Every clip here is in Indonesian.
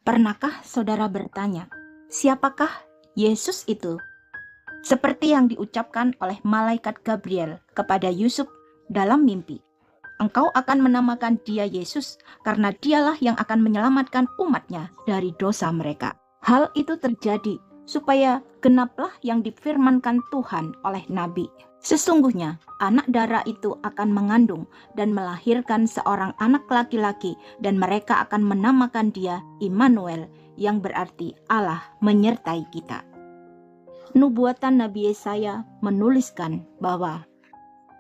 Pernahkah saudara bertanya, siapakah Yesus itu? Seperti yang diucapkan oleh malaikat Gabriel kepada Yusuf dalam mimpi. Engkau akan menamakan dia Yesus karena dialah yang akan menyelamatkan umatnya dari dosa mereka. Hal itu terjadi supaya genaplah yang difirmankan Tuhan oleh Nabi. Sesungguhnya anak darah itu akan mengandung dan melahirkan seorang anak laki-laki, dan mereka akan menamakan dia Immanuel, yang berarti Allah menyertai kita. Nubuatan Nabi Yesaya menuliskan bahwa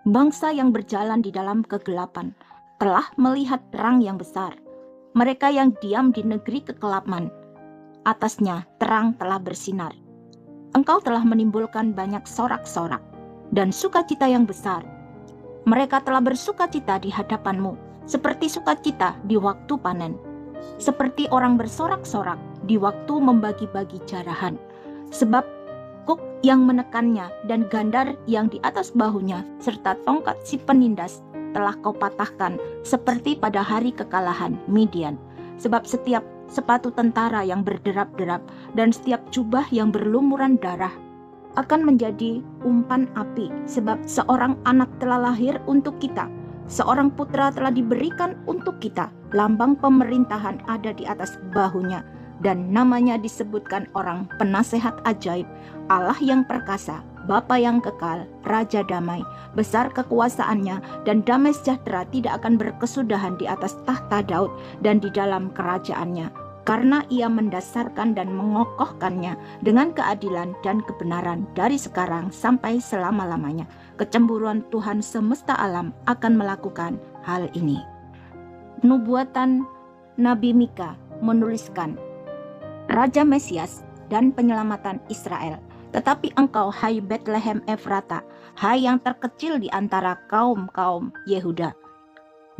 bangsa yang berjalan di dalam kegelapan telah melihat terang yang besar. Mereka yang diam di negeri kekelapan, atasnya terang telah bersinar. Engkau telah menimbulkan banyak sorak-sorak dan sukacita yang besar. Mereka telah bersukacita di hadapanmu, seperti sukacita di waktu panen, seperti orang bersorak-sorak di waktu membagi-bagi jarahan. Sebab kuk yang menekannya dan gandar yang di atas bahunya serta tongkat si penindas telah kau patahkan seperti pada hari kekalahan Midian. Sebab setiap sepatu tentara yang berderap-derap dan setiap jubah yang berlumuran darah akan menjadi umpan api. Sebab seorang anak telah lahir untuk kita, seorang putra telah diberikan untuk kita. Lambang pemerintahan ada di atas bahunya, dan namanya disebutkan orang penasehat ajaib, Allah yang perkasa, Bapa yang kekal, Raja damai. Besar kekuasaannya dan damai sejahtera tidak akan berkesudahan di atas tahta Daud dan di dalam kerajaannya, karena ia mendasarkan dan mengokohkannya dengan keadilan dan kebenaran dari sekarang sampai selama-lamanya. Kecemburuan Tuhan semesta alam akan melakukan hal ini. Nubuatan Nabi Mika menuliskan Raja Mesias dan penyelamatan Israel. Tetapi engkau, hai Bethlehem Efrata, hai yang terkecil di antara kaum-kaum Yehuda,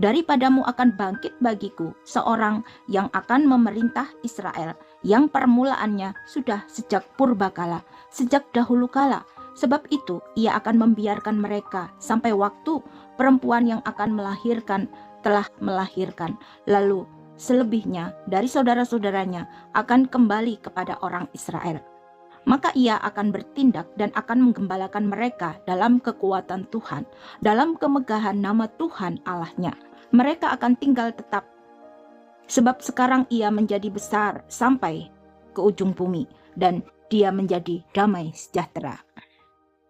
daripadamu akan bangkit bagiku seorang yang akan memerintah Israel, yang permulaannya sudah sejak purbakala, sejak dahulu kala. Sebab itu ia akan membiarkan mereka sampai waktu perempuan yang akan melahirkan telah melahirkan. Lalu selebihnya dari saudara-saudaranya akan kembali kepada orang Israel. Maka ia akan bertindak dan akan menggembalakan mereka dalam kekuatan Tuhan, dalam kemegahan nama Tuhan Allahnya. Mereka akan tinggal tetap, sebab sekarang ia menjadi besar sampai ke ujung bumi, dan dia menjadi damai sejahtera.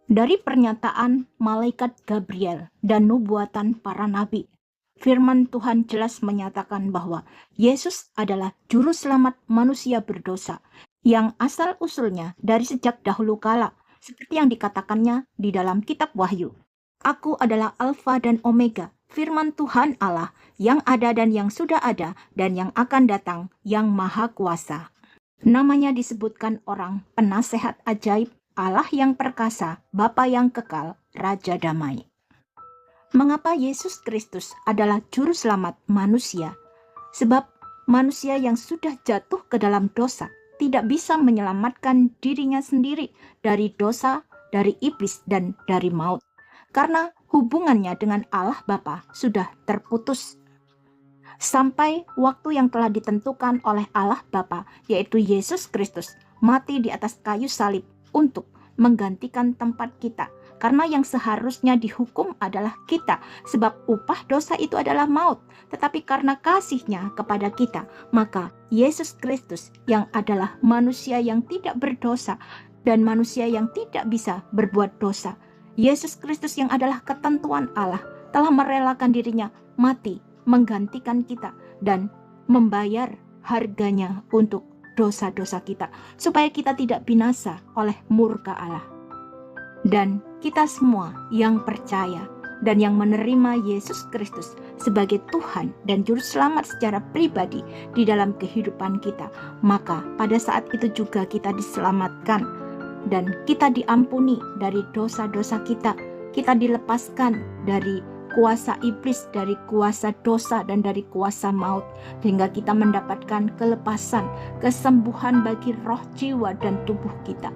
Dari pernyataan malaikat Gabriel dan nubuatan para nabi, firman Tuhan jelas menyatakan bahwa Yesus adalah juru selamat manusia berdosa, yang asal-usulnya dari sejak dahulu kala, seperti yang dikatakannya di dalam kitab Wahyu. Aku adalah Alfa dan Omega, firman Tuhan Allah, yang ada dan yang sudah ada dan yang akan datang, yang maha kuasa. Namanya disebutkan orang penasehat ajaib, Allah yang perkasa, Bapa yang kekal, Raja damai. Mengapa Yesus Kristus adalah juru selamat manusia? Sebab manusia yang sudah jatuh ke dalam dosa tidak bisa menyelamatkan dirinya sendiri dari dosa, dari iblis, dan dari maut. Karena hubungannya dengan Allah Bapa sudah terputus. Sampai waktu yang telah ditentukan oleh Allah Bapa, yaitu Yesus Kristus, mati di atas kayu salib untuk menggantikan tempat kita. Karena yang seharusnya dihukum adalah kita, sebab upah dosa itu adalah maut. Tetapi karena kasih-Nya kepada kita, maka Yesus Kristus yang adalah manusia yang tidak berdosa dan manusia yang tidak bisa berbuat dosa, Yesus Kristus yang adalah ketentuan Allah, telah merelakan dirinya mati menggantikan kita dan membayar harganya untuk dosa-dosa kita, supaya kita tidak binasa oleh murka Allah. Dan kita semua yang percaya dan yang menerima Yesus Kristus sebagai Tuhan dan Juru Selamat secara pribadi di dalam kehidupan kita, maka pada saat itu juga kita diselamatkan dan kita diampuni dari dosa-dosa kita. Kita dilepaskan dari kuasa iblis, dari kuasa dosa dan dari kuasa maut, sehingga kita mendapatkan kelepasan, kesembuhan bagi roh, jiwa, dan tubuh kita.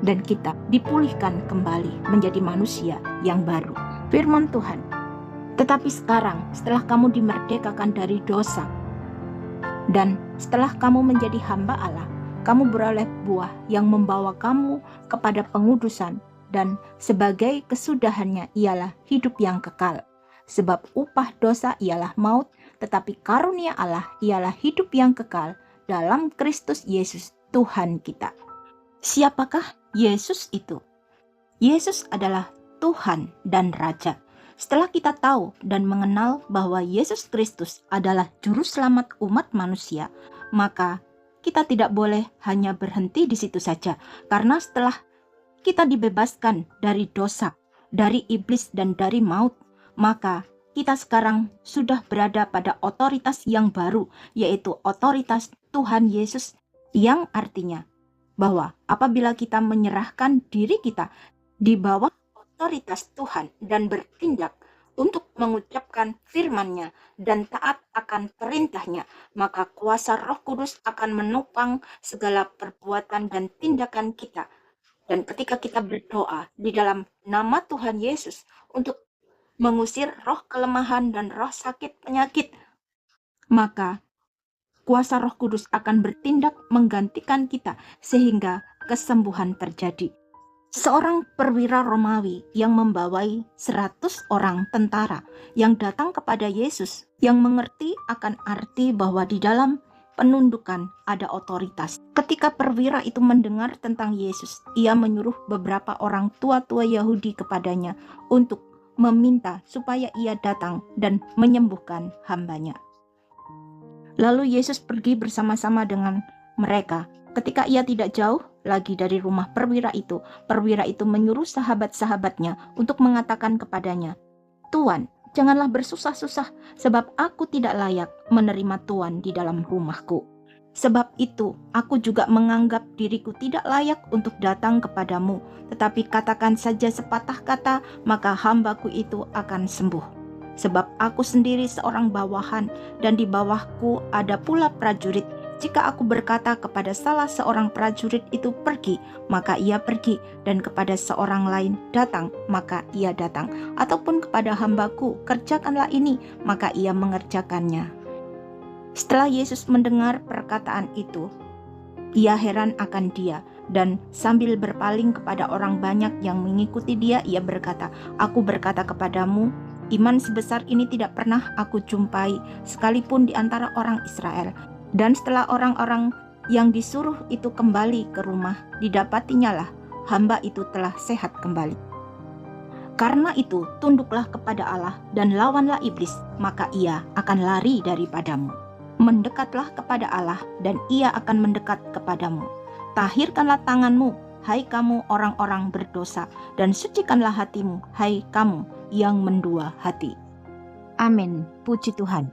Dan kita dipulihkan kembali menjadi manusia yang baru. Firman Tuhan, tetapi sekarang setelah kamu dimerdekakan dari dosa, Dan setelah kamu menjadi hamba Allah, kamu beroleh buah yang membawa kamu kepada pengudusan, dan sebagai kesudahannya ialah hidup yang kekal. Sebab upah dosa ialah maut, tetapi karunia Allah ialah hidup yang kekal dalam Kristus Yesus Tuhan kita. Siapakah Yesus itu? Yesus adalah Tuhan dan Raja. Setelah kita tahu dan mengenal bahwa Yesus Kristus adalah juru selamat umat manusia, maka kita tidak boleh hanya berhenti di situ saja, karena setelah kita dibebaskan dari dosa, dari iblis dan dari maut, maka kita sekarang sudah berada pada otoritas yang baru, yaitu otoritas Tuhan Yesus, yang artinya bahwa apabila kita menyerahkan diri kita di bawah otoritas Tuhan dan bertindak untuk mengucapkan firman-Nya dan taat akan perintahnya, maka kuasa Roh Kudus akan menopang segala perbuatan dan tindakan kita. Dan ketika kita berdoa di dalam nama Tuhan Yesus untuk mengusir roh kelemahan dan roh sakit penyakit, maka kuasa Roh Kudus akan bertindak menggantikan kita sehingga kesembuhan terjadi. Seorang perwira Romawi yang membawai 100 orang tentara yang datang kepada Yesus, yang mengerti akan arti bahwa di dalam penundukan ada otoritas. Ketika perwira itu mendengar tentang Yesus, ia menyuruh beberapa orang tua-tua Yahudi kepadanya untuk meminta supaya ia datang dan menyembuhkan hambanya. Lalu Yesus pergi bersama-sama dengan mereka. Ketika ia tidak jauh lagi dari rumah perwira itu menyuruh sahabat-sahabatnya untuk mengatakan kepadanya, "Tuan, janganlah bersusah-susah, sebab aku tidak layak menerima Tuan di dalam rumahku. Sebab itu, aku juga menganggap diriku tidak layak untuk datang kepadamu, tetapi katakan saja sepatah kata, maka hambaku itu akan sembuh. Sebab aku sendiri seorang bawahan, dan di bawahku ada pula prajurit. Jika aku berkata kepada salah seorang prajurit itu pergi, maka ia pergi, dan kepada seorang lain datang, maka ia datang. Ataupun kepada hambaku, kerjakanlah ini, maka ia mengerjakannya." Setelah Yesus mendengar perkataan itu, ia heran akan dia, dan sambil berpaling kepada orang banyak yang mengikuti dia, ia berkata, "Aku berkata kepadamu, iman sebesar ini tidak pernah aku jumpai sekalipun di antara orang Israel." Dan setelah orang-orang yang disuruh itu kembali ke rumah, didapatinya lah hamba itu telah sehat kembali. Karena itu, tunduklah kepada Allah dan lawanlah iblis, maka ia akan lari daripadamu. Mendekatlah kepada Allah dan ia akan mendekat kepadamu. Tahirkanlah tanganmu, hai kamu orang-orang berdosa, dan sucikanlah hatimu, hai kamu yang mendua hati. Amin. Puji Tuhan.